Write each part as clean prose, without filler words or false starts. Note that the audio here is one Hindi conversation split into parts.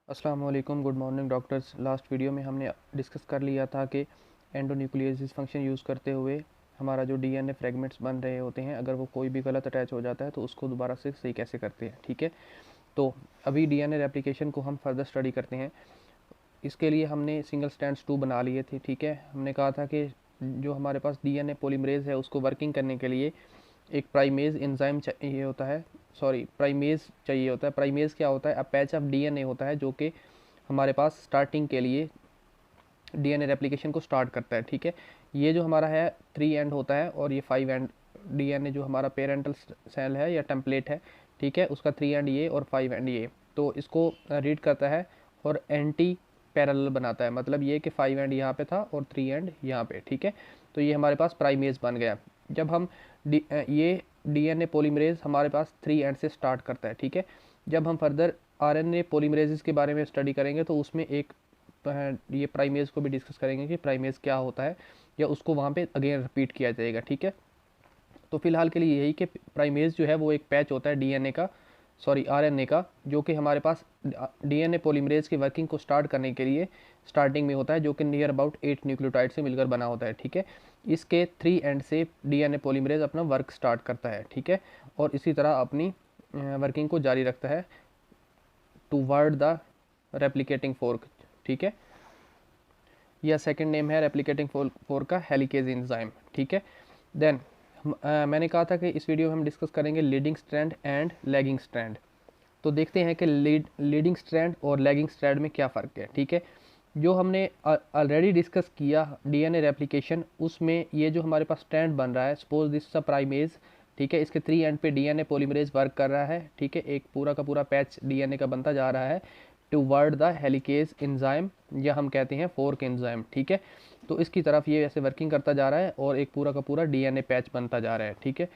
अस्सलाम वालेकुम, good morning doctors. Last video में हमने डिस्कस कर लिया था कि एंडोन्यूक्लियोसिस फंक्शन यूज़ करते हुए हमारा जो डीएनए फ्रेगमेंट्स बन रहे होते हैं, अगर वो कोई भी गलत अटैच हो जाता है तो उसको दोबारा से सही कैसे करते हैं। ठीक है, तो अभी डीएनए रेप्लिकेशन को हम फर्दर स्टडी करते हैं। इसके लिए हमने सिंगल स्ट्रैंड्स 2 बना लिए थे। ठीक है, हमने कहा था कि जो हमारे पास डीएनए पॉलीमरेज है उसको वर्किंग करने के लिए एक प्राइमेज एंजाइम चाहिए होता है, प्राइमेज चाहिए होता है। प्राइमेज क्या होता है? अ पैच ऑफ डीएनए होता है जो कि हमारे पास स्टार्टिंग के लिए डीएनए रेप्लिकेशन को स्टार्ट करता है। ठीक है, ये जो हमारा है 3 एंड होता है और ये 5 एंड डीएनए जो हमारा पेरेंटल सेल है या टेम्पलेट है, ठीक है, उसका 3 एंड ये और 5 एंड ये, तो इसको रीड करता है और एंटी पैरेलल बनाता है। मतलब ये कि 5 एंड यहाँ पे था और 3 एंड यहाँ पे। ठीक है, तो ये हमारे पास प्राइमेज बन गया। जब हम ये डीएनए पॉलीमरेज हमारे पास 3 एंड से स्टार्ट करता है। ठीक है, जब हम फर्दर आरएनए पॉलीमरेजेस के बारे में स्टडी करेंगे तो उसमें एक ये प्राइमेज को भी डिस्कस करेंगे कि प्राइमेज क्या होता है या उसको वहाँ पे अगेन रिपीट किया जाएगा। ठीक है, तो फिलहाल के लिए यही कि प्राइमेज जो है वो एक पैच होता है डीएनए का, आरएनए का, जो कि हमारे पास डीएनए पॉलीमरेज की वर्किंग को स्टार्ट करने के लिए स्टार्टिंग में होता है, जो कि नियर अबाउट 8 न्यूक्लियोटाइड से मिलकर बना होता है। ठीक है, इसके 3 एंड से डीएनए पॉलीमरेज अपना वर्क स्टार्ट करता है। ठीक है, और इसी तरह अपनी वर्किंग को जारी रखता है टूवर्ड द रेप्लिकेटिंग फोर्क। ठीक है, यह सेकंड नेम है रेप्लिकेटिंग फोर्क का, हेलिकेज एंजाइम। ठीक है, देन मैंने कहा था कि इस वीडियो में हम डिस्कस करेंगे leading strand and lagging strand. तो देखते हैं कि लीडिंग स्ट्रैंड और लैगिंग स्ट्रैंड में क्या फ़र्क है। ठीक है, जो हमने ऑलरेडी डिस्कस किया डीएनए रेप्लिकेशन, उसमें ये जो हमारे पास स्ट्रैंड बन रहा है, सपोज दिस प्राइमेज, ठीक है, इसके 3 एंड पे डीएनए पॉलीमरेज वर्क कर रहा है। ठीक है, एक पूरा का पूरा पैच डीएनए का बनता जा रहा है टूवर्ड द हेलिकेज एंजाइम, या हम कहते हैं फोर्क एंजाइम। ठीक है, तो इसकी तरफ ये ऐसे वर्किंग करता जा रहा है और एक पूरा का पूरा डीएनए पैच बनता जा रहा है। ठीक है,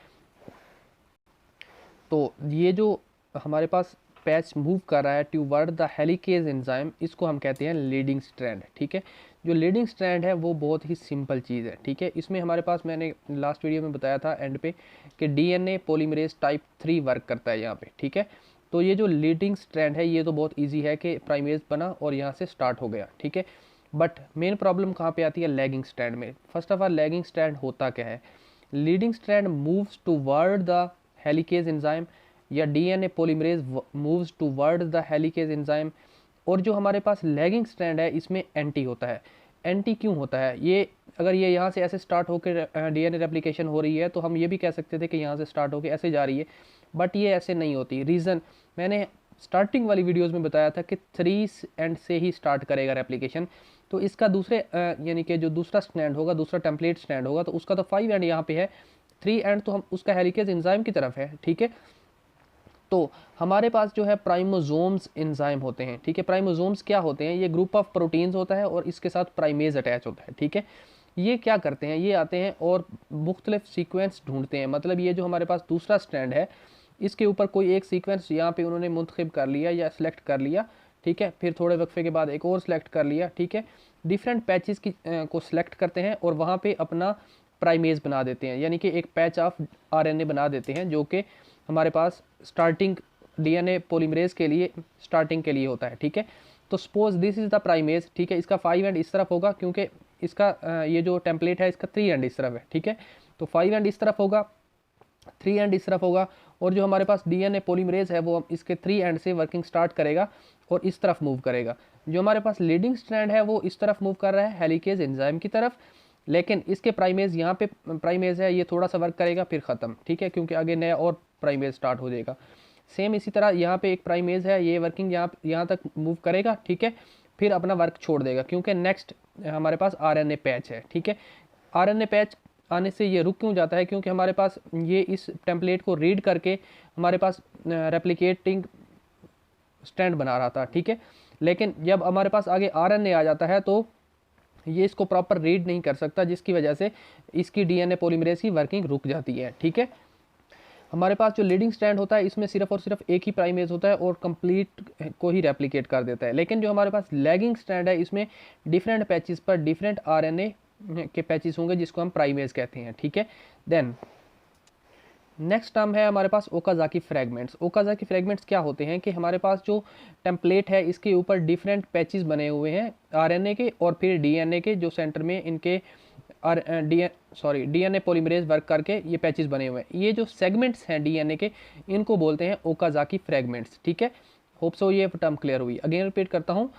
तो ये जो हमारे पास पैच मूव कर रहा है टूवर्ड द हेलिकेज एंजाइम, इसको हम कहते हैं लीडिंग स्ट्रैंड। ठीक है, जो लीडिंग स्ट्रैंड है वो बहुत ही सिंपल चीज़ है। ठीक है, इसमें हमारे पास, मैंने लास्ट वीडियो में बताया था एंड पे, कि डीएनए पॉलीमरेज टाइप 3 वर्क करता है यहाँ पे। ठीक है, तो ये जो लीडिंग स्ट्रैंड है ये तो बहुत ईजी है कि प्राइमेज बना और यहाँ से स्टार्ट हो गया। ठीक है, बट मेन प्रॉब्लम कहाँ पे आती है? लैगिंग स्ट्रैंड में। First of all, lagging strand होता क्या है? Leading strand moves toward the helicase enzyme, या DNA polymerase moves toward the helicase enzyme. और जो हमारे पास लैगिंग स्ट्रैंड है इसमें एंटी होता है। एंटी क्यों होता है? ये अगर ये यहाँ से ऐसे स्टार्ट होकर डीएनए रेप्लिकेशन हो रही है तो हम ये भी कह सकते थे कि यहाँ से स्टार्ट होकर ऐसे जा रही है, बट ये ऐसे नहीं होती। रीज़न मैंने स्टार्टिंग वाली वीडियोस में बताया था कि 3 एंड से ही स्टार्ट करेगा रेप्लिकेशन। तो इसका दूसरे यानी कि जो दूसरा स्टैंड होगा, दूसरा टेम्पलेट स्टैंड होगा, तो उसका तो 5 एंड यहाँ पे है, 3 एंड तो हम उसका हेलिकेज एंजाइम की तरफ है। ठीक है, तो हमारे पास जो है प्राइमोसोम्स एंजाइम होते हैं। ठीक है, प्राइमोसोम्स क्या होते हैं? ये ग्रुप ऑफ प्रोटीन्स होता है और इसके साथ प्राइमेज अटैच होता है। ठीक है, ये क्या करते हैं? ये आते हैं और मुख्तलिफ सीक्वेंस ढूंढते हैं। मतलब ये जो हमारे पास दूसरा स्टैंड है, इसके ऊपर कोई एक सीक्वेंस यहाँ पे उन्होंने मुंतखब कर लिया या सिलेक्ट कर लिया। ठीक है, फिर थोड़े वक्फे के बाद एक और सिलेक्ट कर लिया। ठीक है, डिफरेंट पैचेस की को सिलेक्ट करते हैं और वहाँ पे अपना प्राइमेज बना देते हैं, यानी कि एक पैच ऑफ आरएनए बना देते हैं, जो कि हमारे पास स्टार्टिंग डीएनए पॉलीमरेज के लिए स्टार्टिंग के लिए होता है। ठीक है, तो suppose this is the primase. ठीक है, इसका 5 एंड इस तरफ होगा क्योंकि इसका ये जो टेम्पलेट है इसका 3 एंड इस तरफ है। ठीक है, तो 5 एंड इस तरफ होगा, 3 एंड इस तरफ होगा, और जो हमारे पास डीएनए पॉलीमरेज है वो इसके 3 एंड से वर्किंग स्टार्ट करेगा और इस तरफ मूव करेगा। जो हमारे पास लीडिंग स्ट्रैंड है वो इस तरफ मूव कर रहा है हेलिकेज एंजाइम की तरफ, लेकिन इसके प्राइमेज यहाँ पे प्राइमेज है, ये थोड़ा सा वर्क करेगा फिर ख़त्म। ठीक है, क्योंकि आगे नया और प्राइमेज स्टार्ट हो जाएगा। सेम इसी तरह यहाँ पे एक प्राइमेज है, ये वर्किंग यहाँ तक मूव करेगा। ठीक है, फिर अपना वर्क छोड़ देगा क्योंकि नेक्स्ट हमारे पास आरएनए पैच है। ठीक है, आरएनए पैच आने से ये रुक क्यों जाता है? क्योंकि हमारे पास ये इस टेम्पलेट को रीड करके हमारे पास रेप्लिकेटिंग स्टैंड बना रहा था। ठीक है, लेकिन जब हमारे पास आगे आरएनए आ जाता है तो ये इसको प्रॉपर रीड नहीं कर सकता, जिसकी वजह से इसकी डीएनए पॉलीमरेज की वर्किंग रुक जाती है। ठीक है, हमारे पास जो लीडिंग स्ट्रैंड होता है इसमें सिर्फ और सिर्फ एक ही प्राइमेज होता है और कंप्लीट को ही रेप्लिकेट कर देता है। लेकिन जो हमारे पास लैगिंग स्ट्रैंड है इसमें डिफरेंट पैचेस पर डिफरेंट आरएनए के पैचेस होंगे, जिसको हम प्राइमेज कहते हैं। ठीक है, देन नेक्स्ट टर्म है हमारे पास ओकाजाकी फ्रैगमेंट्स। ओकाजाकी फ्रैगमेंट्स क्या होते हैं कि हमारे पास जो टेम्पलेट है इसके ऊपर डिफरेंट पैचेस बने हुए हैं आरएनए के और फिर डीएनए के, जो सेंटर में इनके डीएनए पॉलीमरेज वर्क करके ये पैचेस बने हुए हैं। ये जो सेगमेंट्स हैं डीएनए के, इनको बोलते हैं ओकाजाकी फ्रैगमेंट्स। ठीक है, होप सो ये टर्म क्लियर हुई। अगेन रिपीट करता हूँ,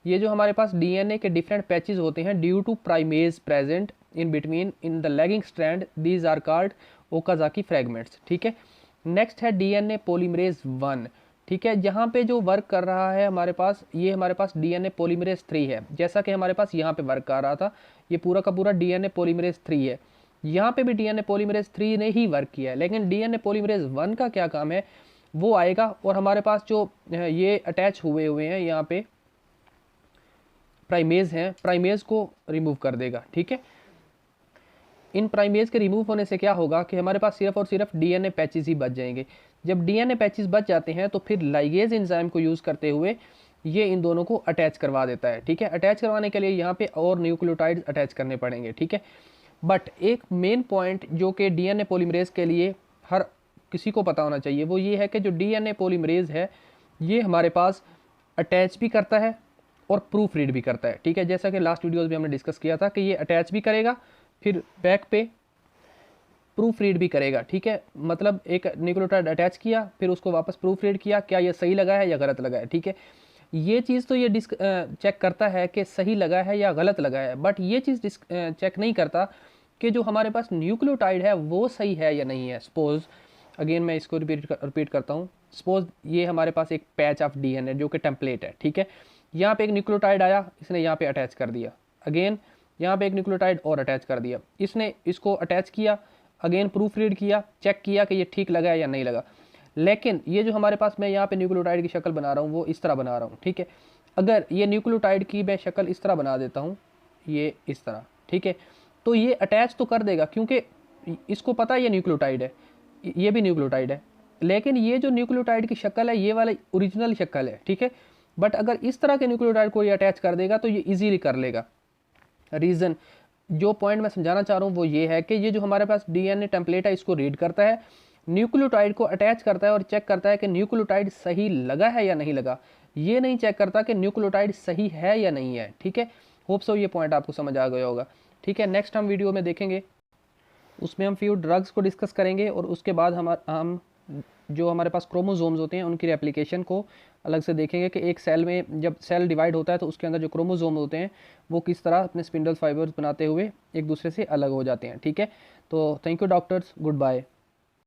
ये जो हमारे पास डीएनए के डिफरेंट पैचेस होते हैं due to primase present in between in the lagging strand, these are called Okazaki fragments. ठीक है, नेक्स्ट है डीएनए पॉलीमरेज 1। ठीक है, यहाँ पे जो वर्क कर रहा है हमारे पास, ये हमारे पास डीएनए पॉलीमरेज 3 है। जैसा कि हमारे पास यहाँ पे वर्क कर रहा था, ये पूरा का पूरा डीएनए पॉलीमरेज 3 है। यहाँ पे भी डीएनए पॉलीमरेज 3 ने ही वर्क किया है, लेकिन डीएनए पॉलीमरेज 1 का क्या काम है वो आएगा और हमारे पास जो ये अटैच हुए हैं यहाँ पे प्राइमेज हैं, प्राइमेज को रिमूव कर देगा। ठीक है, इन प्राइमेज के रिमूव होने से क्या होगा कि हमारे पास सिर्फ और सिर्फ डीएनए पैचेस ही बच जाएंगे। जब डीएनए पैचेस बच जाते हैं तो फिर लाइगेज एंजाइम को यूज़ करते हुए ये इन दोनों को अटैच करवा देता है। ठीक है, अटैच करवाने के लिए यहाँ पे और न्यूक्लियोटाइड्स अटैच करने पड़ेंगे। ठीक है, बट एक मेन पॉइंट जो कि डीएनए पॉलीमरेज के लिए हर किसी को पता होना चाहिए वो ये है कि जो डीएनए पॉलीमरेज है ये हमारे पास अटैच भी करता है और प्रूफ रीड भी करता है। ठीक है, जैसा कि लास्ट वीडियोस में हमने डिस्कस किया था कि ये अटैच भी करेगा, फिर बैक पे प्रूफ रीड भी करेगा। ठीक है, मतलब एक न्यूक्लियोटाइड अटैच किया, फिर उसको वापस प्रूफ रीड किया, क्या ये सही लगा है या गलत लगा है। ठीक है, ये चीज़ तो ये चेक करता है कि सही लगा है या गलत लगा है, बट ये चीज़ चेक नहीं करता कि जो हमारे पास न्यूक्लियोटाइड है वो सही है या नहीं है। सपोज अगेन मैं इसको रिपीट करता हूँ, सपोज ये हमारे पास एक पैच ऑफ डीएनए जो कि टेम्पलेट है। ठीक है, यहाँ पे एक न्यूक्लियोटाइड आया, इसने यहाँ पे अटैच कर दिया, अगेन यहाँ पे एक न्यूक्लियोटाइड और अटैच कर दिया, इसने इसको अटैच किया, अगेन प्रूफ रीड किया, चेक किया कि ये ठीक लगा है या नहीं लगा। लेकिन ये जो हमारे पास मैं यहाँ पे न्यूक्लियोटाइड की शक्ल बना रहा हूँ वो इस तरह बना रहा हूँ। ठीक है, अगर ये न्यूक्लियोटाइड की मैं शक्ल इस तरह बना देता हूँ, ये इस तरह, ठीक है, तो ये अटैच तो कर देगा क्योंकि इसको पता है ये न्यूक्लियोटाइड है, ये भी न्यूक्लियोटाइड है, लेकिन ये जो न्यूक्लियोटाइड की शक्ल है ये वाला ओरिजिनल शक्ल है। ठीक है, बट अगर इस तरह के न्यूक्लियोटाइड को ये अटैच कर देगा तो ये इजीली कर लेगा। रीज़न, जो पॉइंट मैं समझाना चाह रहा हूँ वो ये है कि ये जो हमारे पास डीएनए टेम्पलेट है इसको रीड करता है, न्यूक्लियोटाइड को अटैच करता है और चेक करता है कि न्यूक्लियोटाइड सही लगा है या नहीं लगा। ये नहीं चेक करता कि न्यूक्लियोटाइड सही है या नहीं है। ठीक है, होप सो ये पॉइंट आपको समझ आ गया होगा। ठीक है, नेक्स्ट हम वीडियो में देखेंगे, उसमें हम फ्यू ड्रग्स को डिस्कस करेंगे और उसके बाद हम जो हमारे पास क्रोमोसोम्स होते हैं उनकी रेप्लिकेशन को अलग से देखेंगे कि एक सेल में जब सेल डिवाइड होता है तो उसके अंदर जो क्रोमोसोम होते हैं वो किस तरह अपने स्पिंडल फाइबर्स बनाते हुए एक दूसरे से अलग हो जाते हैं। ठीक है, तो thank you doctors, good bye.